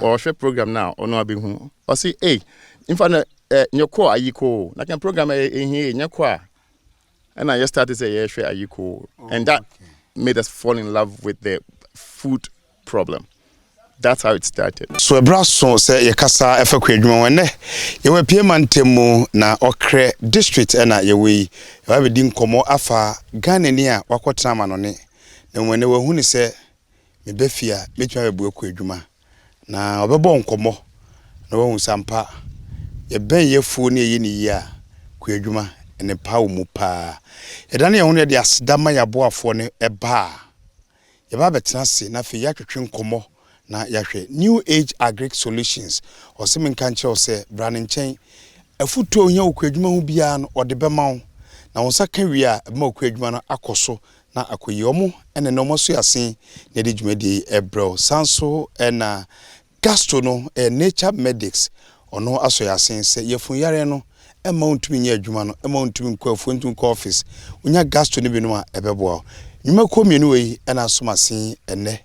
or share program now or no be who or say hey in fact nyoko AYEKO na can program in here nyoko and I just started to say yeah share AYEKO and that made us fall in love with the food problem. That's how it started. So a brasso say ye kasa efa kwadwuma wene ye we pie mantemu na okre district na ye we wa be din komo afa Ghana ni a wakotena ma no ne na wene we hu ni se me befia metwa be bu kwadwuma na obebo nkomo na wo hu sampa ye ben ye fu ne ye ni yi a kwadwuma ene pa mu pa ye dane ye hu ne de asdama ya boafo ne eba ye ba betena se na fe ya twetwe nkomo na yahwe new age agric solutions o se men kan che o se branding chain afuto ohia okwadwuma hu bia no ode bema wo na won saka wi a ma okwadwuma no akoso na akoyi omo ene no moso yasen na de dwumadi ebro sanso na gastro no nature medics ono aso yasen se yefun yare no ema ontumi nya adwuma no ema ontumi nkɔ afuntun kɔ office unya gastro ne bi no a ebeboa nyuma kɔ mienu wei na asomasen ene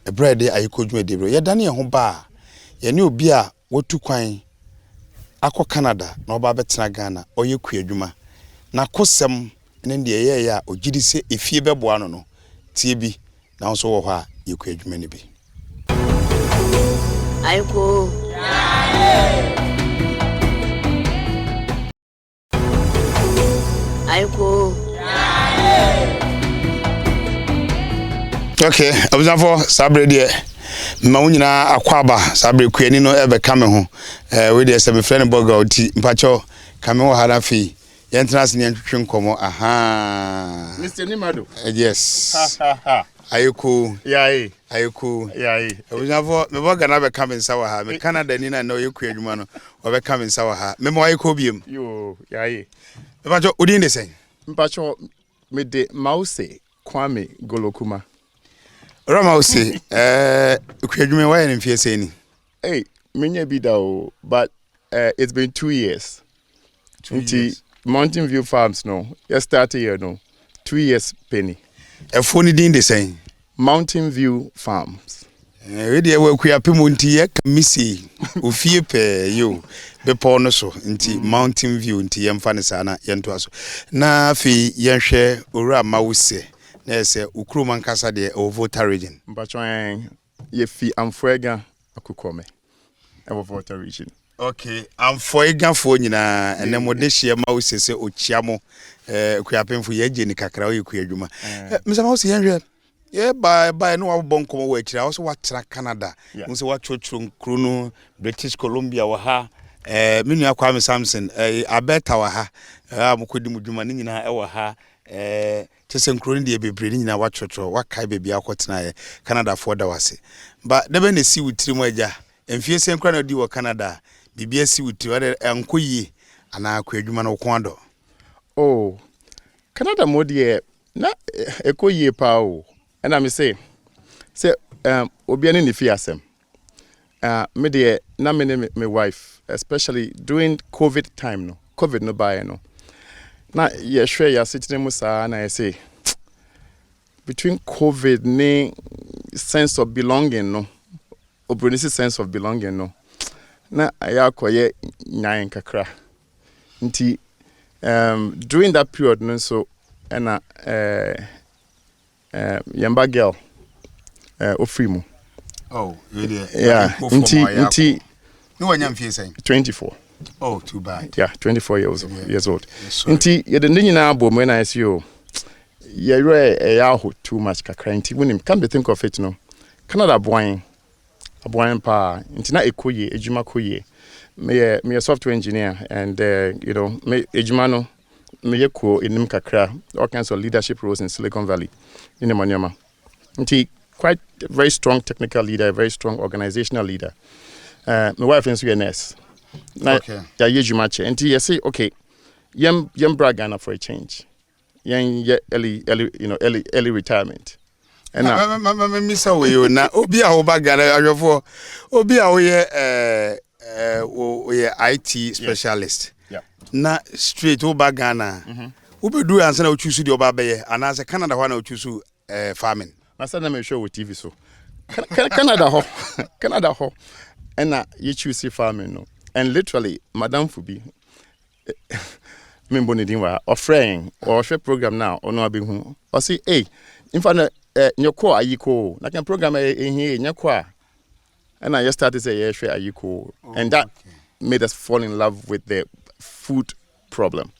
ebrede AYEKO dwumadi bro ye dane ho ba ye ne obi a wotu kwan akɔ Canada na oba betena Ghana oye kuadwuma na kosem ne de ye ya ogidi se efie beboa no no tie bi na nso wo hɔ a ye kuadwuma ne bi AYEKO AYEKO okay abuzafo sabre de ma wunyina akwaba sabre kuani no ebe kame ho we de se be friend boga oti mpacho kame ho hara fi yentrance ne ntwetwe nkomo aha Mr. Nimado yes AYEKO yeah AYEKO yeah abuzafo me boga na be kame nsawa ha me Canada ni na no yeku adwuma no obe kame nsawa ha me mo AYEKO biem yo yeah mpacho odi ne sen mpacho me de Mause Kwame Golokuma. Rama usi kwadwuma wa ye mfie seni Hey, menya bi da o, but it's been 2 years. 2 years. Mountain View Farms no. You started here no. 2 years penny. Efo ni din de sen Mountain View Farms. We de we kuapemu nti ye kamisi ofie pe yo be po no so nti Mountain View nti ye mfa ne sana ye nto aso na fi ye hwe owura Mawuse na se ukruma nkasa de Volta region Mbachwan ye fi amfuega akukome. Volta region. okay amfoigafo nyina ene mode hie Mawuse se ochiamo kuapemfo ye je ni kakra o ye kuadwuma misa Mawuse ye hwe ye bye no wabɔ nkomo wa akira wo so watera Canada wo so watwotro nkru no British Columbia wa ha menu akwa me Samson abeta wa ha amukodi mudwuma ni nyina wa ha tese nkru ni de bebre ni nyina watwotro wakai bebi akotena ye Canada for da wase ba debe ne si wutiri mu agya emfie se nkra na di wo Canada bibia si wutiri wa enkoyi ana akwadwuma no kwando Oh, Canada modie na ekoyie pa o. And I say obiani ni fi asem. Me de na me wife, especially during COVID time no. COVID no buy no. Na ye share ya sitting musa na I say between COVID ni sense of belonging no. Obronisi sense of belonging no. Na ya koye nyan kakra. Nti during that period no so na yamba girl ofrimu oh really yeah nti no wanya mfie sen 24 oh too bad yeah 24 years old nti ye de nyina abom when I see you ye re yaho too much kakra nti when come to think of it no Canada aboan pa nti na ekoye ejuma koye me software engineer and you know me ejuma no me yeko enim kakra all kinds of leadership roles in Silicon Valley in the Maniama. Nti quite a very strong technical leader, a very strong organizational leader. My wife is a nurse. Okay. Yeah, yejumache. Nti you say okay, yem Ghana for a change. Early retirement. And now misa we na obi a oba Ghana adwofo obi a we IT specialist. yeah. Na straight oba Ghana. Ubedu ansa na ochusu di oba beye anase Canada ho na ochusu farming. My son na me show with TV so. Canada ho. and you choose farming no. And literally, Madame Fubi, Mimbonidinwa, or friend, or share program now, or no being or say, hey, in fact, your core AYEKOO, like a program in here in your core. And I just started to say, yeah, sure, AYEKOO. And that made us fall in love with the food problem.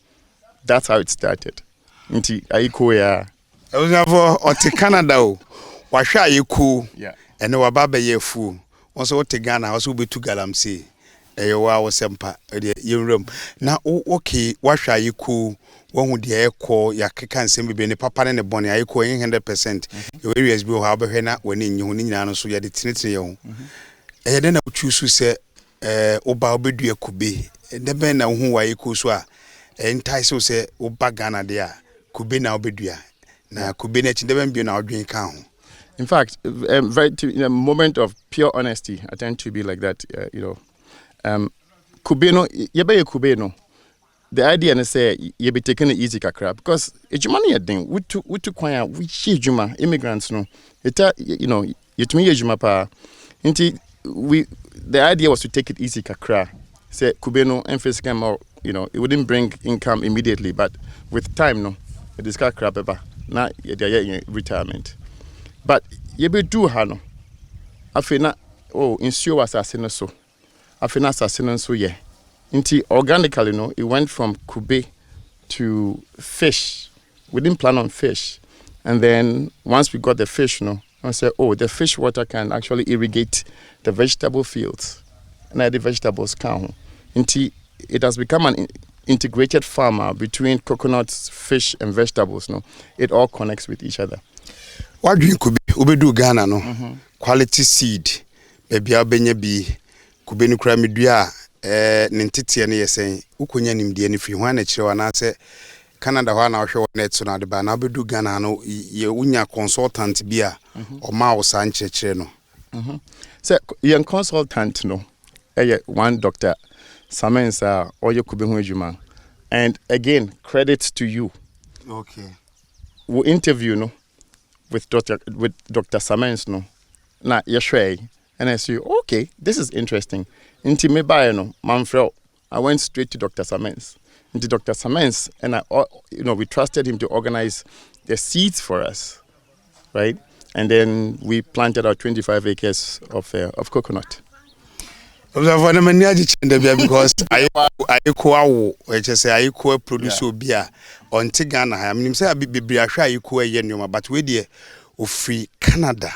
That's how it started. Into AYEKOO, yeah. I was never or to Canada, wash AYEKOO, Yeah. and no baba ye fool. Also, what to Ghana, also be to Galamsey. You was semper, your room. Now, okay, wash AYEKOO. One would the AYEKOO, ya can send me any papa and a bonny AYEKOO 100%. Your areas be harbor henna when in you nino so ya the Trinity. And then I would choose to say, Oba Obedu could be, and the ben who AYEKOO swa, and Taiso say, Oba Ghana there, could be now Bedua. Now, could be net in the be now drink count. In fact, in a moment of pure honesty, I tend to be like that, you know. Kubeno, yebe kubeno. The idea is say you be taking it easy kakra because ejumani yedin we took kwanya we shi ejuma immigrants no you know yetumi ejuma pa nti we the idea was to take it easy kakra say kubeno and physical more you know it wouldn't bring income immediately but with time no it is kakra beba na ye retirement but ye be do ha no afena oh insure assassin so afena assassin so ye Inti organically, no, it went from kube to fish. We didn't plan on fish. And then once we got the fish, no, I said, oh, the fish water can actually irrigate the vegetable fields. And the vegetables count. Inti, it has become an integrated farmer between coconuts, fish, and vegetables, no. It all connects with each other. What do you kube? Ubedu Ghana, no? Quality seed. Maybe I'll be kube no kramidua. Nintiti ne yesen ukonya nimde ne fi hwan na kire na se Canada hwa na hwe net so na de ba na bedu Ghana no ye unya consultant bia o ma wo san kire no so young consultant no one Dr. Samensa or you could be hujuma and again credit to you. Okay, we interview no with Dr. Samens no na yeshwe and I say okay this is interesting. Inti me buy no manfrel I went straight to Dr. Samens. Into Dr. Samens and we trusted him to organize the seeds for us, right? And then we planted our 25 acres of coconut. Because AYEKOO which is AYEKOO produce beer on Tigana. I mean say be AYEKOO yenoma but we dey of free Canada.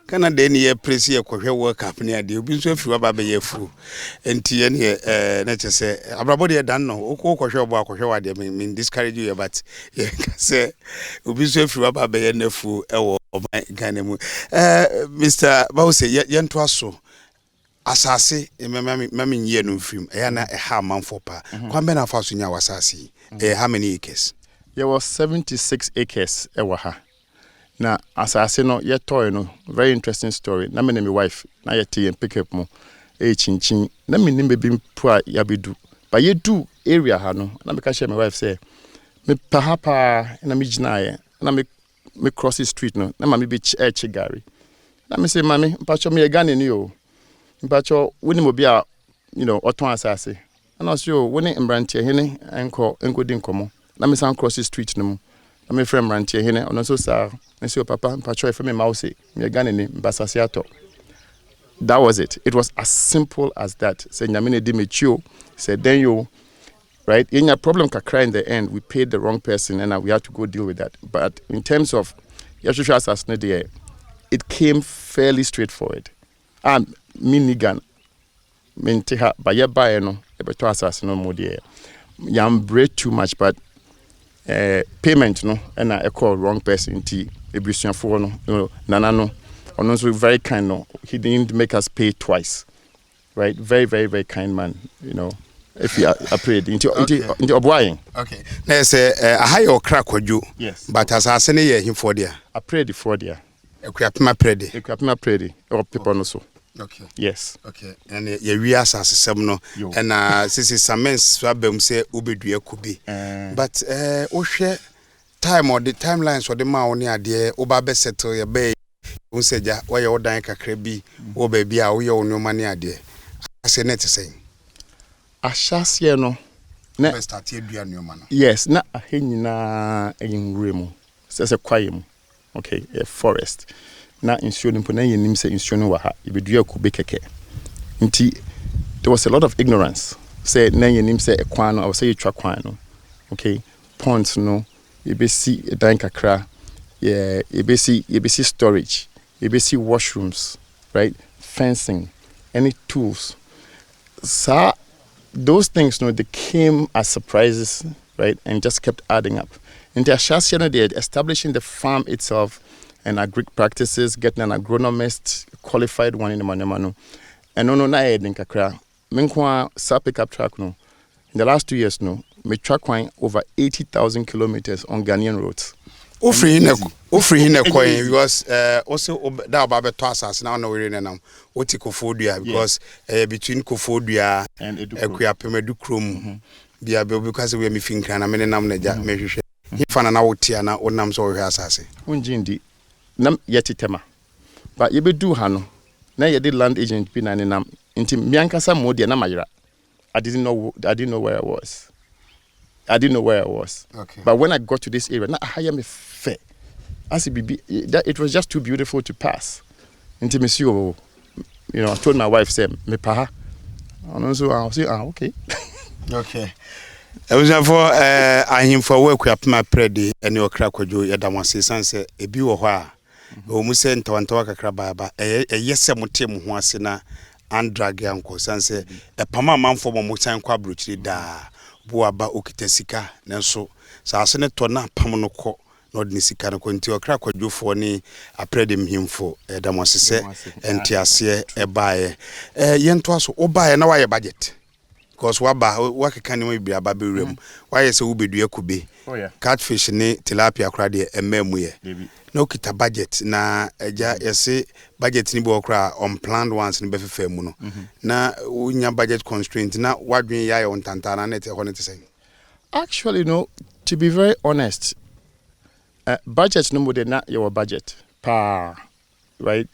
Canada any place here work up near the obi so fi waba be yefu enti ene na say abrabode dan no okwo bo akohwe de me discourage you but say obi so fi waba be yefu ewo Ghana mu Mr. Bawse yento aso asase mami nye no film e na ha manfo pa kwambe na afa so nya wasase how many acres? There was 76 acres ewa ha. Na asase no ye toy no very interesting story na me and my wife na ye tie pick up mo chinchin na me nim bebi mpo ya bedu but ye do area ha no na me ka share my wife say me pahapa na me ginaye na me cross the street no na ma me be chigari na me say mami mpacho me Ghana ni o mpacho woni mo bia oton asase na so yo woni mbrantie hene enko din komo na me san cross the street no mo na me friend mbrantie hene ono so sa Monsieur Papa, mpacho efe me mause me Ghana ni mbasase ato. That was it. It was as simple as that. Say nyamine di mechio, said then you right in your problem kakra in the end we paid the wrong person and we had to go deal with that. But in terms of yashusha assassinate it came fairly straightforward. Minigan mintiha baye baye no ebeto assassin no modie. Yam break too much but payment no and I call wrong person tea ebusian for no nana no on also very kind no he didn't make us pay twice, right? Very very very kind man, if you are prayed into obwaying. Okay, na say a higher crack oju yes but as I say him for there I prayed for there ekwapima predi or people no so. Okay. Yes. Okay. And we asase sem no and sisi samens swabem say ubedua kubi. But ohwe time or the timelines or the ma oni ade oba be settle ye be unseja why odan kakra bi wo ba bi a wo ye onoma ne ade. say net say Ashasiye no. Na start edua nneoma no. Yes, na ahenyina enwure mu. Sese kwaye mu. Okay, a forest. Na insuo no na yenim se insuo no wa ha. Ibedua kube keke. Nti there was a lot of ignorance. Say na yenim se ekwan no, I was say yetwa kwan no. Okay, ponds no, yebesi dan kakra. Yeah, yebesi storage. Yebesi washrooms, right? Fencing, any tools. So those things, they came as surprises, right? And just kept adding up. In the Ashasiano, they're establishing the farm itself and agric practices, getting an agronomist, qualified one in the Manemano. And no, na edin kakra. Menkwa sa pickup truck no. In the last 2 years, no, me truck wine over 80,000 kilometers on Ghanaian roads. Ofri hine coin because also that about tossas now no we now oti Kofodia because between Kofodia and Ekuya Pemedu Chrome bia because we me finka na me nam na ja me hwehwe ifana na wotia na onam so hwe asase unjindi nam yetitema but ye bedu ha no na ye did land agent bi na ne nam nti miankasa modia na mayira. I didn't know where I was. Okay. But when I got to this area, I am fair. As it was just too beautiful to pass. Into Monsieur, I told my wife, say, me paha. And also I'll say, okay. Okay. I was for him for work we my predi and your crack with you yadamasi sanse a biwa wa. Omusa ntawantawa kakra ba yese mutem ho ase na andrag yanko sanse e pama manfo mo mutan kwa brochiri da boaba okitasika nanso saase ne to na pam no kɔ na odni sika no konti okra kwadwofo ni aprede mhimfo damase se entiase ebaaye yento aso obaaye na waye budget because wakeka ne mo bia babewrem waye se wobedua kube catfish ni tilapia kra de emamu ye na okita budget na eja yese budget ni bo kra unplanned ones ni befefa mu no na unya budget constraint na wadwen yaye ontantana net e say actually no, to be very honest, budget no more than not your budget right.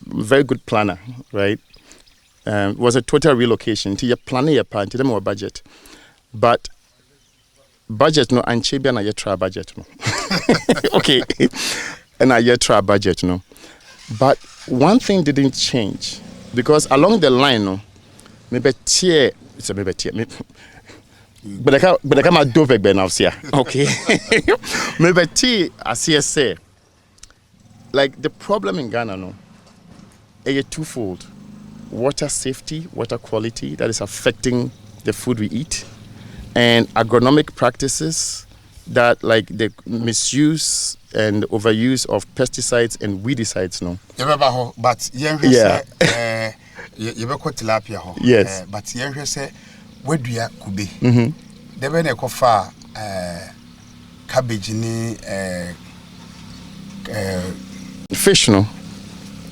Very good planner, right? Was a total relocation to your planning your plan to them more budget, but budget no and chebia na yetra budget no. Okay, and I yetra budget no, but one thing didn't change because along the line no, maybe tier but I can't do it now, okay. Maybe as he say, like the problem in Ghana no, is twofold: water safety, water quality that is affecting the food we eat, and agronomic practices that like the misuse and overuse of pesticides and weedicides. No. But yeah. You be tilapia ho. Yes. But you say wedua kube. They be na kofa cabbage ni fish no,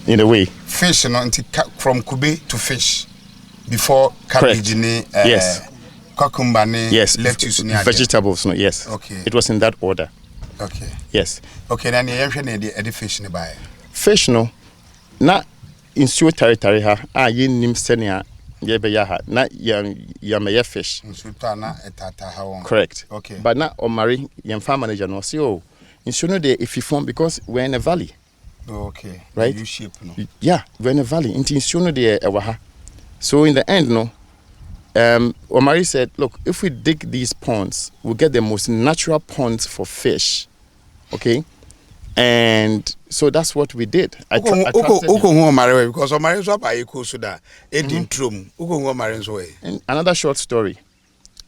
in a way. Fish no from kube to fish before cabbage ni yes. Cucumber ni lettuce ni vegetables no, yes. Okay. It was in that order. Okay. Yes. Okay, then you hwe na the fish ni buy. Fish no na insuo tare ha yenim senia yebe ya ha na ya me fish insuo na etata ha won. Correct. Okay. But na omari yem farm manager no say insuo no dey if you form because we're in a valley. Okay. Right? You shape no. Yeah, we're in a valley. Inti insuo no dey ewa ha. So in the end no Omari said, look, if we dig these ponds, we'll get the most natural ponds for fish. Okay? And so that's what we did. Omari because Omari so AYEKOO so that edin trum. Omari so way. And another short story.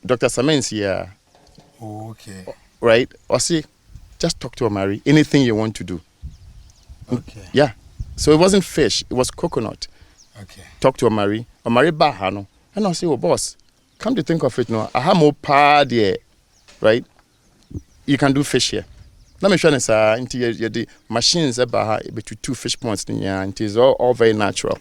Dr. Samen's here. Okay. Right? Or see, just talk to Omari. Anything you want to do. Okay. Yeah. So it wasn't fish, it was coconut. Okay. Talk to Omari. Omari bahano. And I'll say, oh, boss, come to think of it now, I have more pad here, right? You can do fish here. Let me show you, the machines about between 2 fish ponds, and it is all very natural.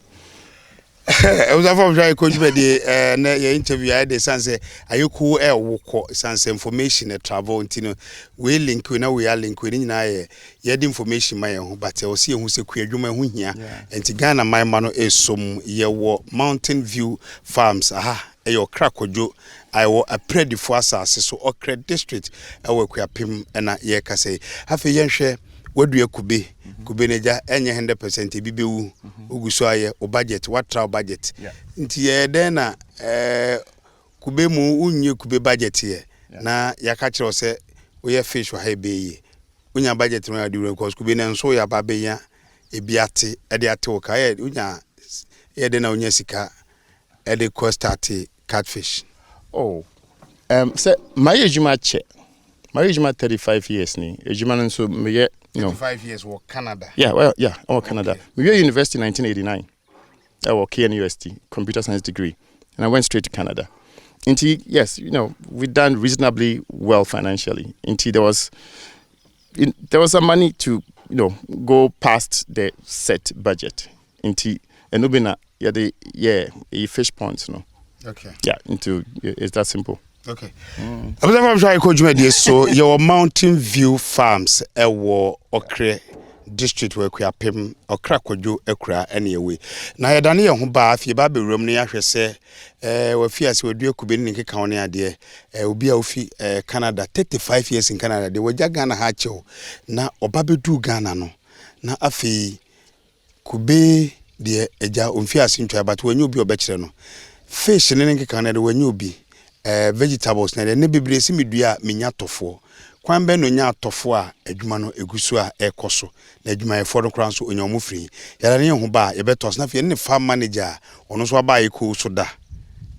I was after trying coach by the interview. I had the sense AYEKOO AYEKOO sense information and travel. You know, we link we now we are link within I had information my own, but I will see who's a queer human who here and to Ghana my mano is some year Mountain View Farms. Aha, your crackwood. I will a pretty for us so okra district. I will queer pim and a year can say half a year share. What do you could be? Could be any 100% bibu ugusoye or budget, what trial budget. Inti then could be mu unyu could be budget here. Na yakacho say we fish or hey unya budget when I do because could be and so ya babeya a biati ediatoka unya edena unyesika edi costati catfish. Oh, so my age match. My age 35 years ni. Age man so me 35 years for Canada. Yeah, well, yeah, I'm Canada. We were at university in 1989. I was KNUST, computer science degree, and I went straight to Canada. Until yes, we done reasonably well financially. Until there was some money to go past the set budget. Until and a fish ponds, Okay. Yeah, it's that simple. Okay. I'm trying to do so your Mountain View Farms okra district where we are pim okra kojo ekra anyway. Na ya dane ho ba afie ba be rom ne ahwese we fiase we dua kube ne keka woni ade obi a ofi Canada 35 years in Canada de waja Ghana ha chew na oba bedu Ghana no na afi kube de eja onfiase ntwa but wanyu obi obekire no fish ne keka na de wanyu obi vegetables na ne bebre si medua menya tofo kwan be no nya tofo a adwuma no egusu a ekoso na adwuma efo no kran so onyamu free yara ne ho ba ye betos na fe ne farm manager ono so aba AYEKOO so da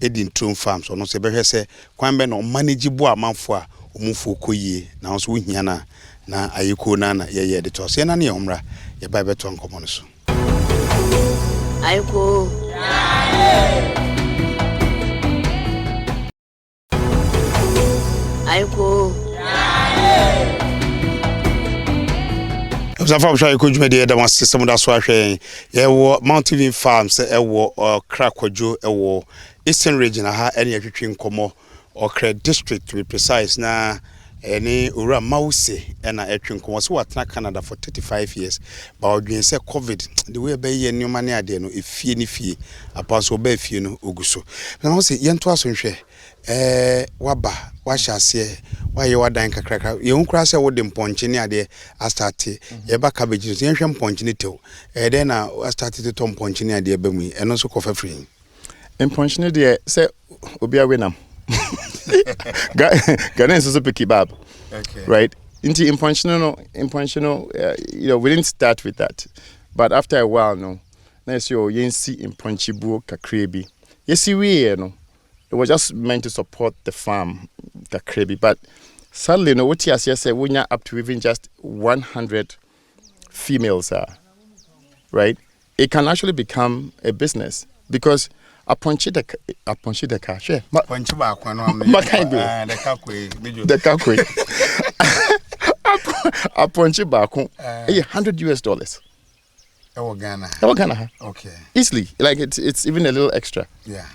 edin trum farms ono se behwe se kwan be no manage bo amanfo a omufo koyie na so wohia na AYEKOO na ye de tos ye na ne homra ye ba beto nkomo no so AYEKOO AYEKOO Zafa sha ko dwuma de da ma system da so ahwe ye wo Mountain View Farms e wo Krakwadwo e wo Eastern Region ha ene atwetwe nkomo okra district to be precise na ene ora Mause na atwe nkomo so watena Canada for 35 years ba odwen say covid the way be ye nyoma ne ade no efie ni fie apa so ba fie no oguso na ho se ye nto aso nhwe waba washase waye wadan kakrakra ye hunkra se wo de mponche ne ade a start ye ba cabbage ye hwe mponche ne tew then na start to tom mponche ne ade ba mu eno so kofa free mponche ne de se obi awenam Ghanaians also pick kebab. Okay. Right? Into imponchino, we didn't start with that. But after a while, let's you yensi imponchibu kakrebi. Yes, it was just meant to support the farm, kakrebi. But sadly, what you say, we're not up to even just 100 females are, right? It can actually become a business because a ponchi the car, share. Ponchi ba kwa no the kakwe. A ponchi ba kwa $100. Ghana. Okay. Easily, like it's even a little extra. Yeah,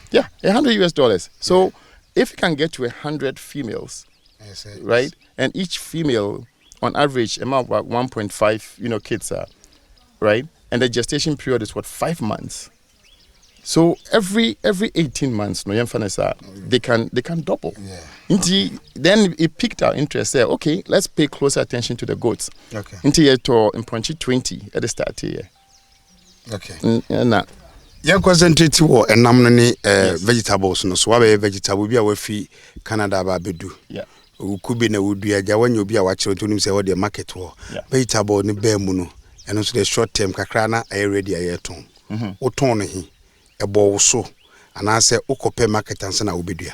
$100. So if you can get to 100 females, yes, right, and each female on average amount about 1.5 kids are, right, and the gestation period is 5 months. So every 18 months, they can double. Yeah. Then it piqued our interest there. Okay, let's pay closer attention to the goats. Okay. In 2020 at the start here. Okay. Nah. Yeah, concentrate wo enam ne vegetables no so wa vegetable bi a wa fi Canada ba bedu. Yeah. Ukubi na wudu aja wanyo bi a wa kire tonim say wo de market wo. Vegetable ne ba mu no. Eno so the short term kakra na ay ready ay ton. Wo ton no hi. Ebo so anase ukope market ansa na obedua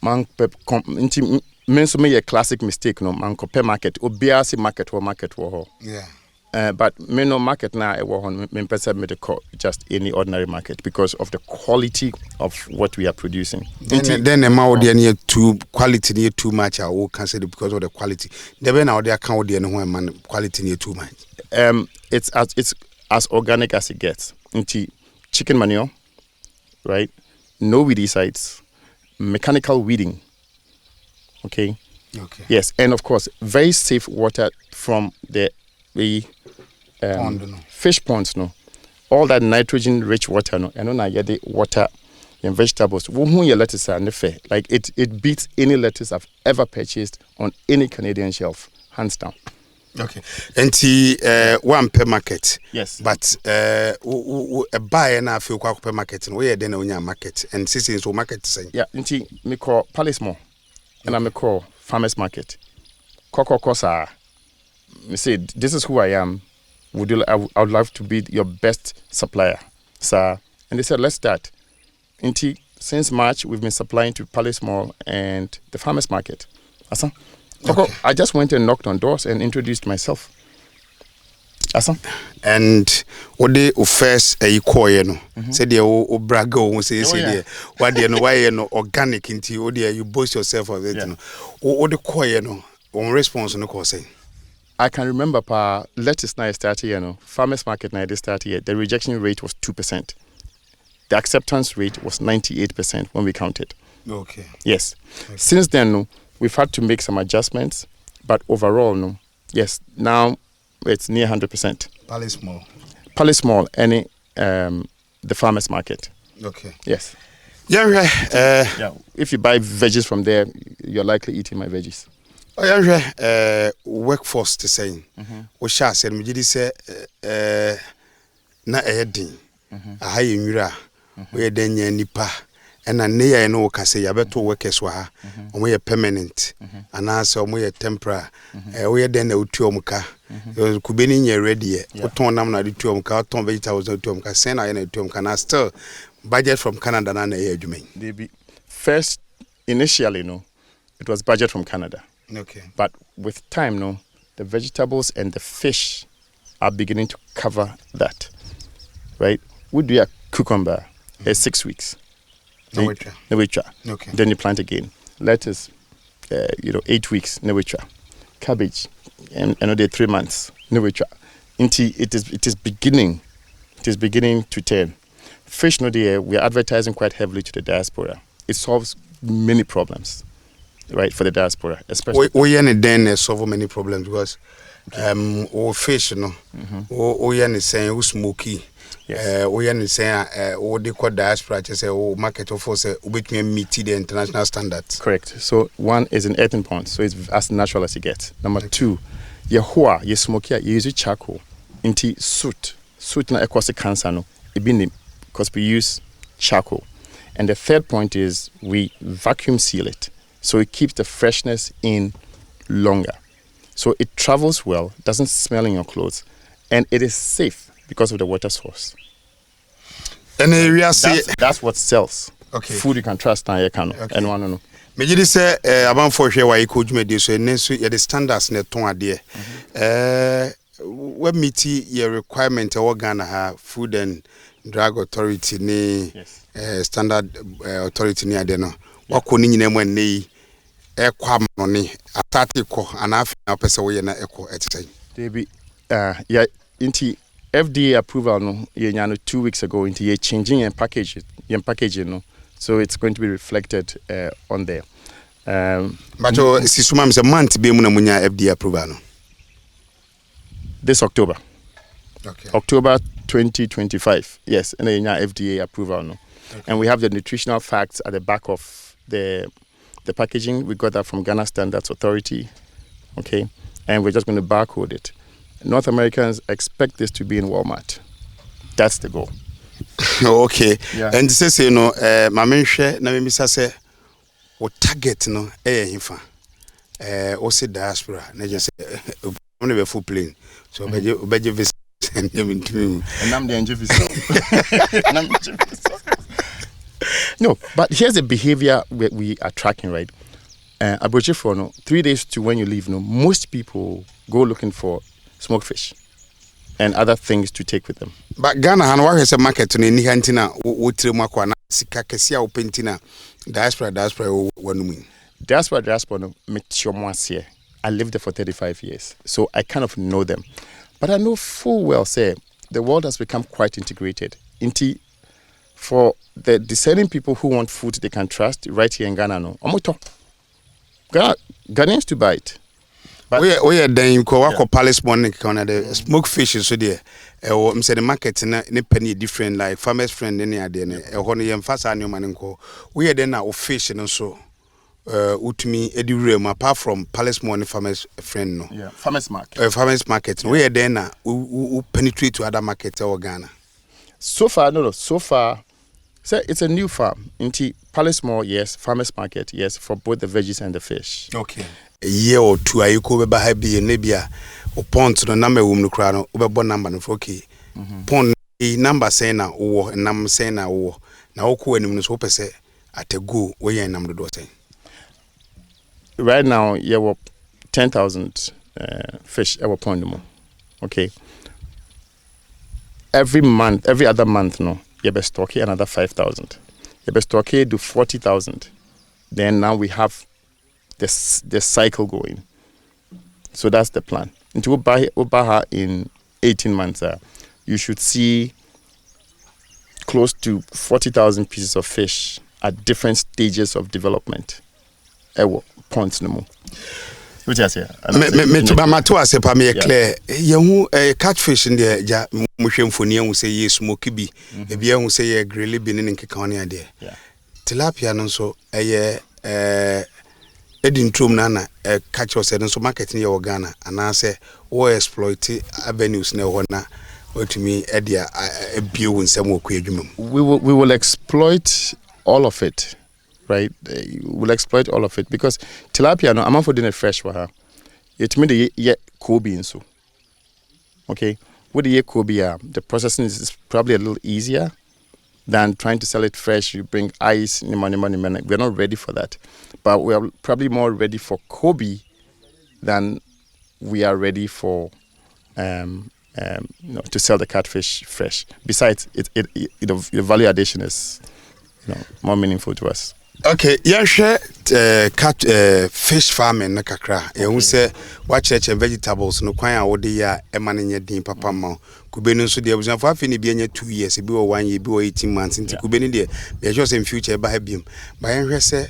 man nti menso me classic mistake no man kope market obiase market wo yeah but me no market na e wo hon me pesa me de just any ordinary market because of the quality of what we are producing then the ma ode na too quality na too much I will consider because of the quality the be na ode account ode no ho man quality na too much it's as organic as it gets nti chicken manure right? No weedicides, mechanical weeding. Okay. Yes, and of course, very safe water from the fish ponds. No, all that nitrogen-rich water. No, and I get the water and vegetables. Your lettuce are fair. Like it beats any lettuce I've ever purchased on any Canadian shelf, hands down. Okay. And one per market. Yes. But a buyer now feel quite per market and where then on your market and since so market saying. Yeah, me call Palace Mall and I call Farmers Market. Coco Cosa. Me say this is who I am. I would love to be your best supplier, sir. And they said let's start. Since March we've been supplying to Palace Mall and the Farmers Market. Asa? Okay. I just went and knocked on doors and introduced myself. Asa? And what they first AYEKOO no said they o brago say what they no why no organic into what you boast yourself of it no what the koye no on response no cause say I can remember lettuce now started Farmers Market now they started the rejection rate was 2%. The acceptance rate was 98% when we counted. Okay. Yes. Okay. Since then no we've had to make some adjustments, but overall, no. Yes, now it's near 100%. Palace Mall, any the Farmers Market. Okay. Yes. Yeah. Yeah. If you buy veggies from there, you're likely eating my veggies. Oh yeah. Workforce to saying. We shall say me did say na edin. Aha yenwura. We den nipa. And a near no case yabeto workers wa we are permanent and answer we are temporary we are then utuomka could be in ready ton nam na utuomka ton vegetables utuomka send I utuomka na still budget from Canada na they be first initially no it was budget from Canada. Okay, but with time no the vegetables and the fish are beginning to cover that, right? We do a cucumber 6 weeks. Newicha. Okay. Then you plant again. Lettuce, 8 weeks. Newicha. Cabbage, and another 3 months. Newicha. It is beginning. It is beginning to turn. Fish, we are advertising quite heavily to the diaspora. It solves many problems, right, for the diaspora, especially. We then solve many problems because, or fish, we saying smoky. Yes. We are saying what they call diaspora, just say market of force, meet the international standards. Correct. So one is an earthen pond, so it's as natural as it gets. Number two, your smoky, you use charcoal into soot na equals cancer no. Because we use charcoal. And the third point is we vacuum seal it, so it keeps the freshness in longer. So it travels well, doesn't smell in your clothes, and it is safe because of the water source. And area that's what sells. Okay. Food you can trust now you can. Okay. And one no. Me just say about for share why AYEKOO dwumadi so nenso the standards na ton ade. What meet your requirement organ Food and Drug Authority ni standard authority ni ade no. Wako ni nyina mu nei ekwa no ni atati ko anafi na pese wo ye na eko etitai. They be inti FDA approval no 2 weeks ago into ye changing and packaging no, so it's going to be reflected on there. But sisuma mse month be mu na munya FDA approval no this October. Okay. October 2025. Yes, and then FDA approval no. Okay. And we have the nutritional facts at the back of the packaging. We got that from Ghana Standards Authority. Okay, and we're just going to barcode it. North Americans expect this to be in Walmart. That's the goal. Okay. Yeah. And this is my mention na me say what target no hinfa o say diaspora na just on the full plane. So obeje visa and I'm the visa. No, but here's the behavior we are tracking, right? For 3 days to when you leave, most people go looking for smoked fish and other things to take with them. But Ghana han wa hwese market no ni hantina wo makwa na sika kese a wo pentina diaspora wanumu. Diaspora no metiomoasie. I lived there for 35 years, so I kind of know them. But I know full well, say, the world has become quite integrated. For the discerning people who want food they can trust right here in Ghana, no. Ghanaians to buy it. But we are then ko Palace morning corner the smoke fish so there. I'm say the market na penny different like farmers friend any ade na ho no yem fasa anyo man nko. We are then na fish no so utumi edurem apart from Palace morning farmers friend no. Yeah, farmers market. Farmers market. Yeah. We are then na penetrate to other markets or Ghana. So far so it's a new farm. Into Palace Mall, yes. Farmers Market, yes. For both the veggies and the fish. Okay. A year or two, AYEKOO be happy and nebia or pond to the number of the crowd over one number of okay. Pond a number saying now or and number saying now or now AYEKOO and hope say at a go where you number do saying. Right now, you have 10,000 fish ever pond more. Okay. Every other month, no. You best stock another 5,000. You best stock do 40,000. Then now we have the cycle going. So that's the plan. Into Ubaha in 18 months, you should see close to 40,000 pieces of fish at different stages of development. Points no more. Which I say, me to ba mato asepa me clear yehu catfish in there ja muhwemfoni hu say ye smoky bi e bia hu say ye grill bi ne nkeka woni ade tilapia no so edin trom na catch us no so market ne ye Ghana ana say wo exploit avenues na ho na otumi edia ebie wo nsem okwa adwuma we will exploit all of it. Right, we'll exploit all of it because tilapia no I'm for doing it fresh for her. It mean the Kobe so. Okay, with the Kobe, the processing is probably a little easier than trying to sell it fresh. You bring ice, money. We're not ready for that, but we are probably more ready for Kobe than we are ready for to sell the catfish fresh. Besides, the value addition is more meaningful to us. Okay, yeah, share fish farming na kakra. You say watch vegetables no kwan a wo de ya e ma ne din papa ma. Kube no so de abusan fa afi ne bi anya 2 years, bi wo 1 year, bi wo 18 months. Nti kube ne de be sure say in future ba ha biem. Ba yen hwe say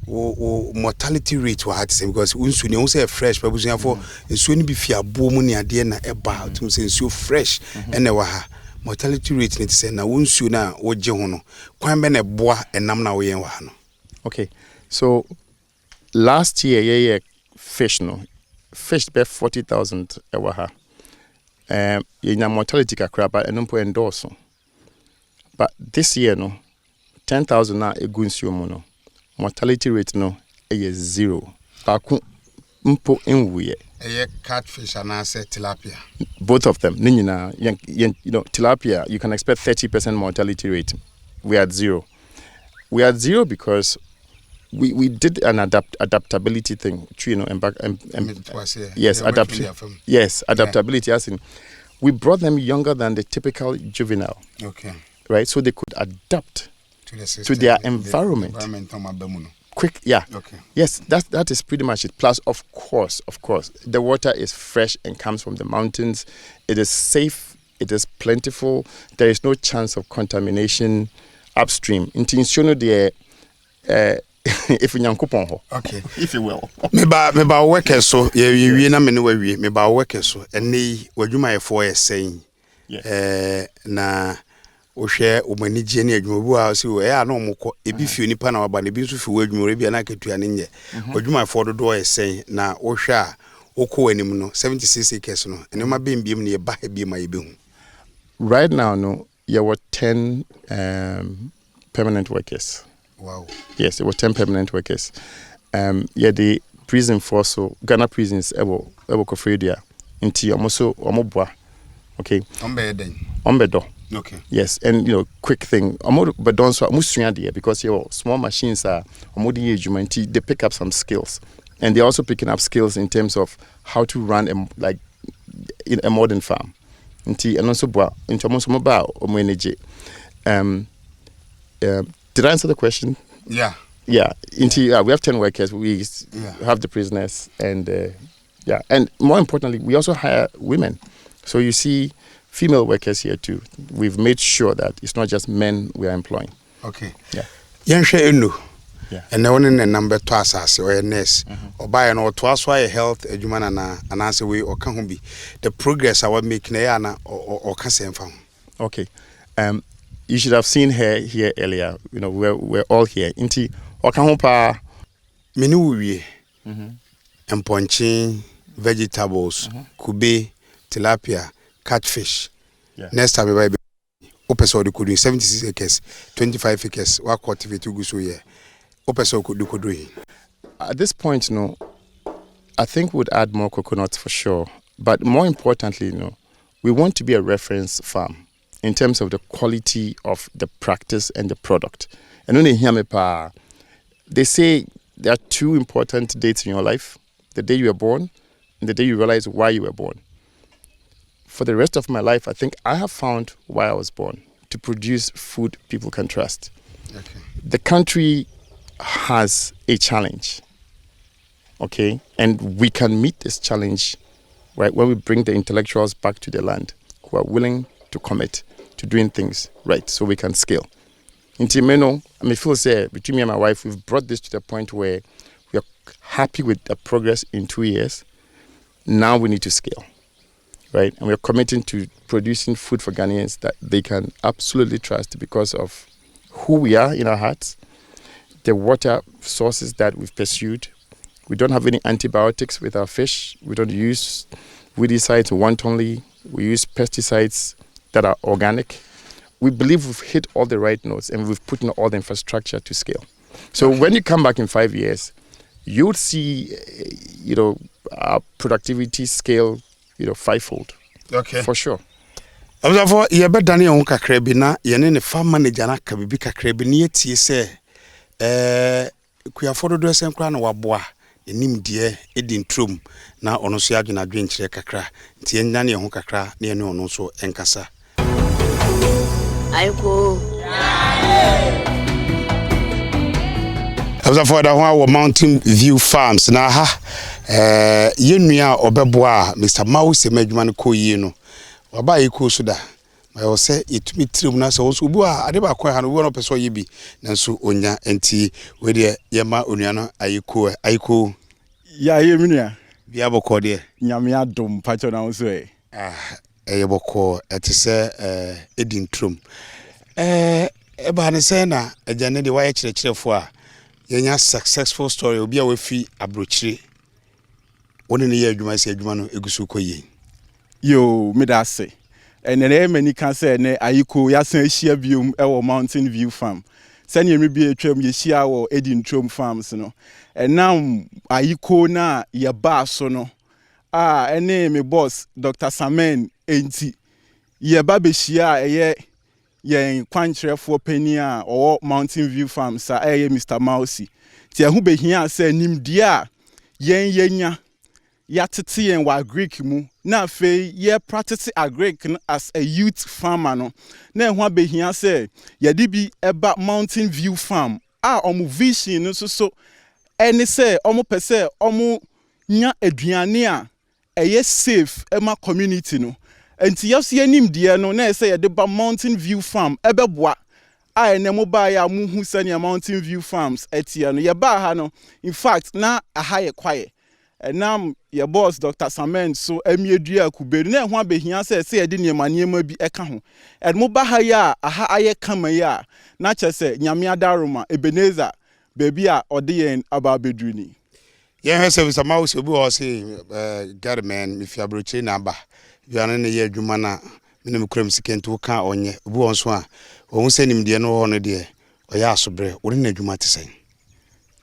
wo mortality rate wa hat say because unsu ne wo say fresh pa abusan for nsu ne bi fi abo mu ne ade na e ba tum say nsu fresh ene wa ha. Mortality rate ne say na unsu na wo je ho no. Kwan be na boa enam na wo yen wa ha no. Okay, so last year, fish be 40,000 ewaha. Your mortality kakraba and umpo endorse. But this year 10,000 na egunsi omono. Mortality rate is 0. Paku umpo enwuye. Catfish and I said tilapia. Both of them. Tilapia, you can expect 30% mortality rate. We are at 0. We are at 0 because we did an adaptability thing, adaptability as in we brought them younger than the typical juvenile. Okay. Right? So they could adapt to their environment. Quick, yeah. Okay. Yes, that is pretty much it. Plus, of course, the water is fresh and comes from the mountains. It is safe, it is plentiful, there is no chance of contamination upstream. If you okay, if you will. Me ba work so ye na me no we me ba work so ene wadwuma for saying na o hwe o mani gye ne adwuma bu a so e a na omko ebi fi onipa na waba ne bi so fi wadwuma re bia na akatua ne nye wadwuma for do saying na o hwe a okọ anim no 76 acres no ene ma bembiem ne ye ba ha bi ma ye behu. Right now there were 10 permanent workers. Wow. Yes, there were 10 permanent workers. The prison force, so Ghana prisons, ebo kofredia, inti omoboa. Okay. Ombedo. Okay. Yes, and quick thing. Ombedo so musua there because small machines are omodi they pick up some skills, and they're also picking up skills in terms of how to run a modern farm. Inti and also boa into omosomoba omoeneje. Did I answer the question? Yeah. Yeah. We have 10 workers. We have the prisoners, and and more importantly, we also hire women. So you see female workers here too. We've made sure that it's not just men we are employing. Okay. Yeah. Yenhwe enu. Yeah. And now one in number to asase or nurse or buy an or to us why health edumana na anase we or can be the progress I would make na or can say found. Okay. You should have seen her here earlier. You know, we're all here. Inti Okahopa Menu we and ponching vegetables, kube, tilapia, catfish. Yeah. Next time we buy Opeso could do 76 acres, 25 acres, what cultivate to go so yeah. Opeso could do. At this point, I think we'd add more coconuts for sure. But more importantly, we want to be a reference farm in terms of the quality of the practice and the product. And when they hear me, they say there are two important dates in your life: the day you were born and the day you realize why you were born. For the rest of my life, I think I have found why I was born: to produce food people can trust. Okay. The country has a challenge, okay? And we can meet this challenge, right, when we bring the intellectuals back to the land who are willing to commit to doing things right so we can scale. In Timeno, I may feel say between me and my wife, we've brought this to the point where we are happy with the progress in 2 years. Now we need to scale, right? And we're committing to producing food for Ghanaians that they can absolutely trust because of who we are in our hearts, the water sources that we've pursued. We don't have any antibiotics with our fish. We don't use weedicides wantonly. We use pesticides that are organic. We believe we've hit all the right notes and we've put in all the infrastructure to scale. So when you come back in 5 years, you'll see, our productivity scale, fivefold. Okay. For sure. Observe ye be dane on kakra bi na ye ne farm manager na ka bi kakra bi ne tie se kuafo do sen kra na waboa enim de edin trom na ono so adwena adwenkyere kakra ntie nya ne ho kakra na ye ne ono so enkasa. AYEKOO. Observe that one Mountain View Farms na ha ye nua obeboa Mr. Mouse Medjuma ko yi no Waba AYEKOO so da ma say itumi trim na so obu a ade ba kwa ha no wo no peso ye bi nanso onya enti we de ye ma onua no AYEKOO ya ye minua bia boko de nyame adom pacho na so eye boko etise edin trum ba ne say na agane de waye kirekirefo a yenya successful story obi a we fi abrochire woni ne ye adwuma se adwuma no egusu koyi yo me da say enere mani kan say ne AYEKOO ya san hia biom e wo Mountain View Farm sani emi bi etwam ye hia wo Edin Trom Farms no enam AYEKOO na ye ba so no ene me boss Dr. Samen enti ye ba be hia eye yen kwankyerefo pani a o Mountain View Farm sa eye Mr. Mousey ti ehu be hia say nimdie a yen yenya ya tete yen wa Greek mu na fe ye practice agric as a youth farmer no na ehu abehia say ye di bi eba Mountain View Farm omu vision no so ene say omu pese omu nya aduane a eye safe ema community no enti yeso yanim die no na say ye de ba Mountain View Farm ebeboa ene mo ba ya mu hu sani Mountain View Farms etia no ye ba ha no in fact na aha ye kwaye enam your boss Dr. Samen so emiedua kuberu na ho abehia say ye de niema bi eka ho mo ba ha ya aha aye kama ya na chese nyame adaroma Ebenezer baby a ode aba bedru ni ye he service Mouse obi o say God man if you abrochi na ba bia no ne ye adwuma na me ne kram sikento ka onye obi won so a ohun sanim de no ho no de oya asobre wo ne adwuma tesai.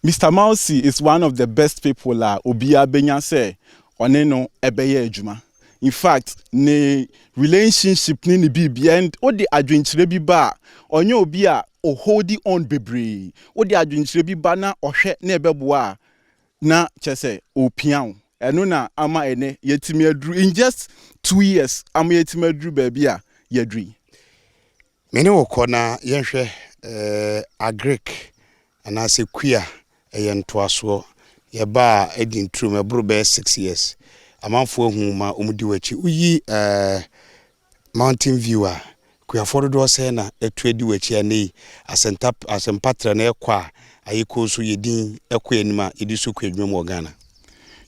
Mr. Mousey is one of the best people obia benya say one no ebeye adwuma. In fact, ne relationship ni bibia and odi adwenkyere bi ba onye obi a o holding on bebre. Odi adwenkyere bi ba na ohwe na ebeboa na chese opian. Eno na ama ene yetimi adru in just 2 years ama yetimi adru baby a yadri. Mene wo kona yenhwe agric anase kuya eyentoaso ye ba Edin Trom ebro be 6 years amanfo hu ma omudi wachi uyi Mountain View a akuafo do say na etuedi wachi ani asempatra na ekwa AYEKOO so yedin ekwa enima edi so kwa adwuma mo Ghana.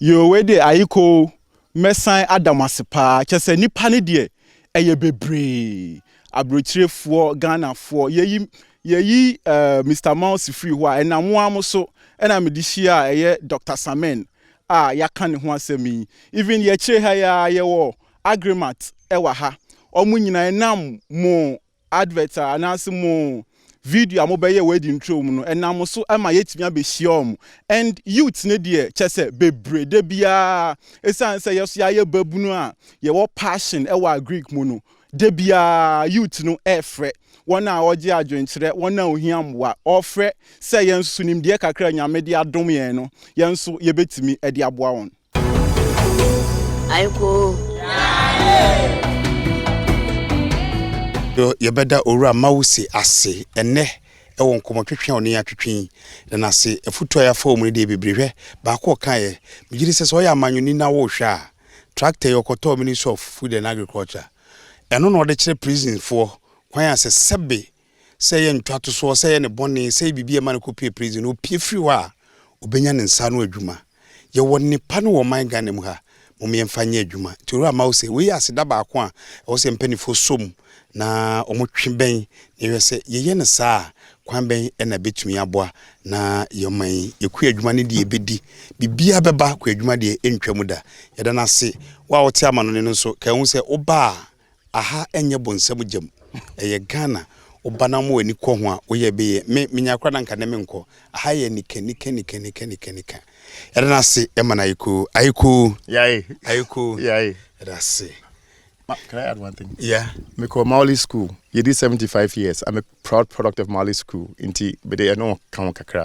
Yo we de AYEKOO mesan adamasepa kyese nipa ne de eye bebre abrochirefo Ghanafoɔ yeyi Mr. Mouse free ho a enamo amoso ena medihia eye Dr. Samen yaka ne ho asemi even ye kire ha ya ye wo agreement ewa ha omu nyina enam mo advert anase mo video amobeye wedding intro mu no enam so ama yetimi abehia om and youth ne de kyese bebre de bia esan se yeso ya ye babunu a ye wo passion ewa Greek mu no de bia youth no efre wona oje adwenkyere wona ohiamwa ofre se yensu nimde kakra nyame de adom yen no yensu yebetimi e de aboa won. AYEKOO yebeda owura mawusi ase ene ewon komotwetwe oni atwetwen na ase efuto ya fa omuni de bebrehwe ba ko kan ye migiri se so ya amanyoni na wo hwa tractor yokoto Ministry of Food and Agriculture eno no de kire prison for kwan ase sebe se ye ntwato so se ye ne bone se bibie ma ne kopie prison opie free wa obenya ne nsa no adwuma ye woni pa no wo man Ghana mu ha momyemfanye adwuma owura mawusi we ase da ba ko a wo se mpanifo som na omotweben ne yese yeye ne saa kwan ben na betumi aboa na yoman yeku adwuma ne de ebedi bibia beba ku adwuma de entwamu da yeda na se wa wote amano ne nso ka hu se oba aha enye bonsam jam eye Ghana oba na mo ani ko ho a wo ye be menya kwa na nka ne menko aha ye nika yeda na se e mana AYEKOO AYEKOO yeda se. Can I add one thing? Yeah. Me call Mali School. You did 75 years. I'm a proud product of Mali School. Inti, but they know kakra.